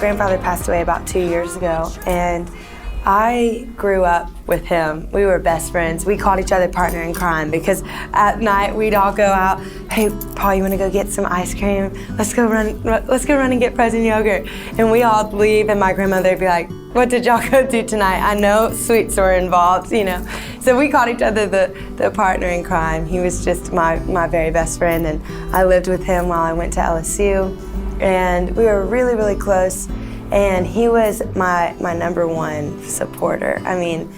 grandfather passed away about 2 years ago, and I grew up with him. We were best friends. We called each other partner in crime because at night we'd all go out. Hey, Paul, you want to go get some ice cream? Let's go run and get frozen yogurt. And we all leave, and my grandmother would be like, what did y'all go do tonight? I know sweets were involved, you know. So we called each other the partner in crime. He was just my very best friend, and I lived with him while I went to LSU. And we were really, really close. And he was my number one supporter. I mean,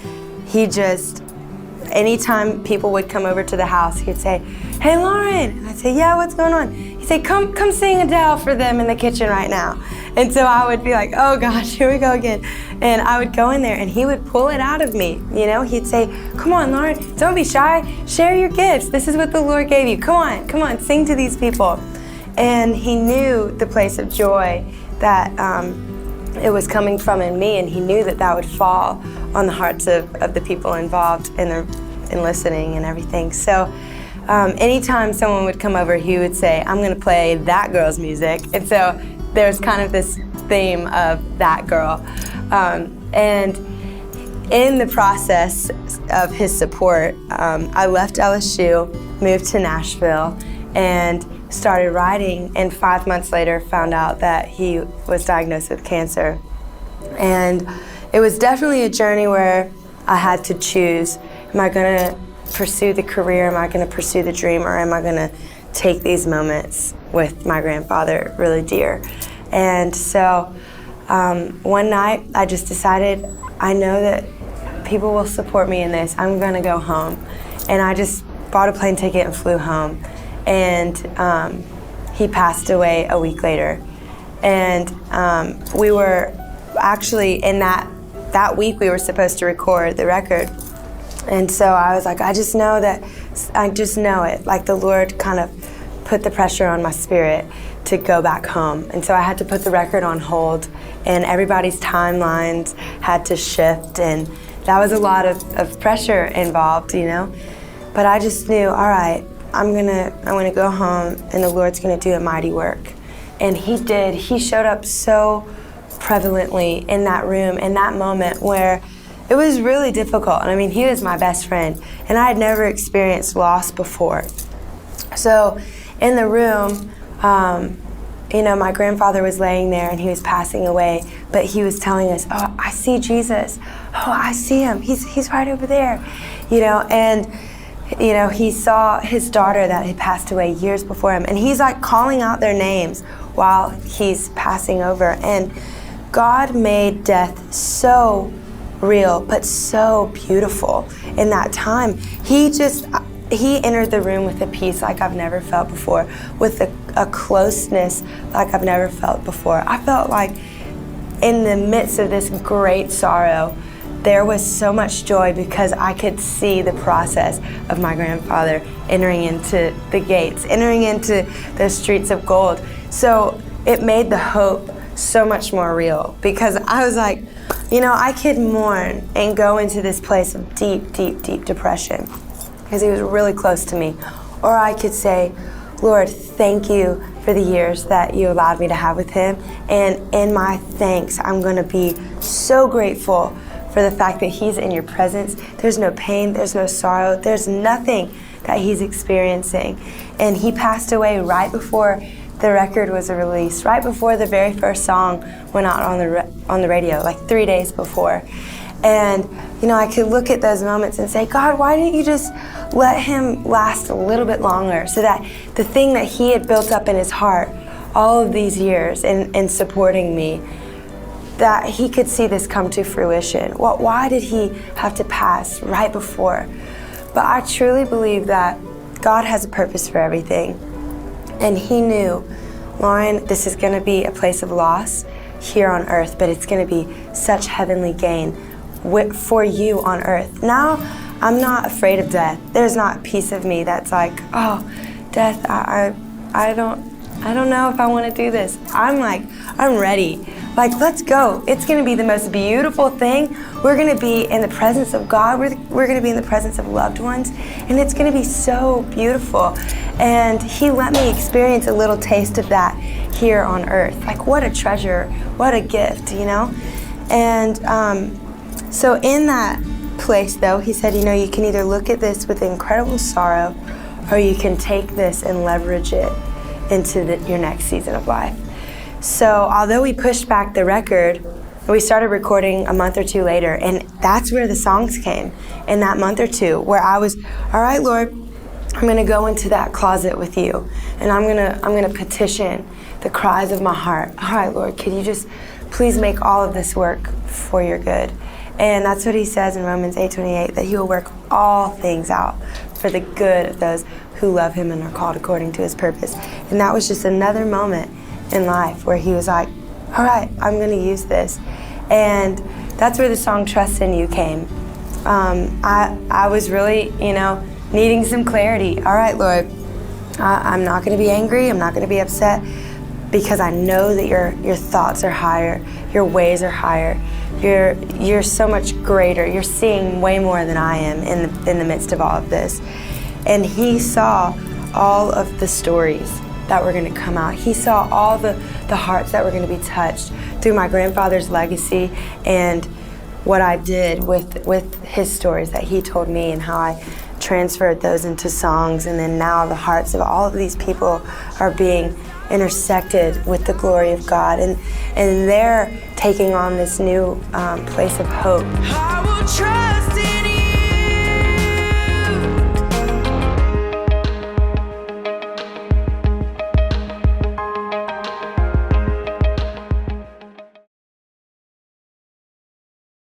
he just, anytime people would come over to the house, he'd say, hey, Lauren. And I'd say, yeah, what's going on? He'd say, come sing Adele for them in the kitchen right now. And so I would be like, oh gosh, here we go again. And I would go in there and he would pull it out of me. You know, he'd say, come on, Lauren, don't be shy. Share your gifts. This is what the Lord gave you. Come on, sing to these people. And he knew the place of joy that it was coming from in me, and he knew that would fall on the hearts of the people involved in listening and everything. So anytime someone would come over, he would say, I'm going to play that girl's music. And so there's kind of this theme of that girl. And in the process of his support, I left LSU, moved to Nashville, and started writing, and 5 months later found out that he was diagnosed with cancer. And it was definitely a journey where I had to choose, am I going to pursue the career, am I going to pursue the dream, or am I going to take these moments with my grandfather really dear? And so one night I just decided, I know that people will support me in this, I'm going to go home. And I just bought a plane ticket and flew home. And he passed away a week later. And we were actually, in that week, we were supposed to record the record. And so I was like, I just know it. Like the Lord kind of put the pressure on my spirit to go back home. And so I had to put the record on hold, and everybody's timelines had to shift, and that was a lot of pressure involved, you know. But I just knew, all right, I'm gonna go home, and the Lord's gonna do a mighty work. And he did. He showed up so prevalently in that room, in that moment where it was really difficult. And I mean, he was my best friend, and I had never experienced loss before. So in the room, you know, my grandfather was laying there and he was passing away, but he was telling us, oh, I see Jesus. Oh, I see him. He's right over there, you know. And you know, he saw his daughter that had passed away years before him, and he's like calling out their names while he's passing over. And God made death so real, but so beautiful in that time. He entered the room with a peace like I've never felt before, with a closeness like I've never felt before. I felt like in the midst of this great sorrow, there was so much joy because I could see the process of my grandfather entering into the gates, entering into the streets of gold. So it made the hope so much more real, because I was like, you know, I could mourn and go into this place of deep, deep, deep depression because he was really close to me. Or I could say, Lord, thank you for the years that you allowed me to have with him. And in my thanks, I'm going to be so grateful for the fact that he's in your presence. There's no pain, there's no sorrow, there's nothing that he's experiencing. And he passed away right before the record was released, right before the very first song went out on the radio, like 3 days before. And you know, I could look at those moments and say, God, why didn't you just let him last a little bit longer, so that the thing that he had built up in his heart all of these years in supporting me, that he could see this come to fruition. Well, why did he have to pass right before? But I truly believe that God has a purpose for everything. And he knew, Lauren, this is going to be a place of loss here on earth, but it's going to be such heavenly gain for you on earth. Now, I'm not afraid of death. There's not a piece of me that's like, oh, death, I don't know if I want to do this. I'm ready. Like, let's go. It's going to be the most beautiful thing. we're going to be in the presence of God. We're going to be in the presence of loved ones, and it's going to be so beautiful. And he let me experience a little taste of that here on earth. Like, what a treasure, what a gift, you know? And so in that place, though, he said, you know, you can either look at this with incredible sorrow, or you can take this and leverage it into your next season of life. So although we pushed back the record, we started recording a month or two later, and that's where the songs came, in that month or two, where I was, all right, Lord, I'm going to go into that closet with you, and I'm going to petition the cries of my heart. All right, Lord, can you just please make all of this work for your good? And that's what he says in Romans 8:28, that he will work all things out for the good of those who love him and are called according to his purpose. And that was just another moment in life where he was like, all right, I'm going to use this. And that's where the song Trust in You came. I was really, you know, needing some clarity. All right, Lord, I'm not going to be angry. I'm not going to be upset, because I know that your thoughts are higher. Your ways are higher. You're so much greater. You're seeing way more than I am in the midst of all of this. And he saw all of the stories that were going to come out. He saw all the hearts that were going to be touched through my grandfather's legacy and what I did with his stories that he told me, and how I transferred those into songs. And then now the hearts of all of these people are being intersected with the glory of God, and they're taking on this new place of hope. I will trust in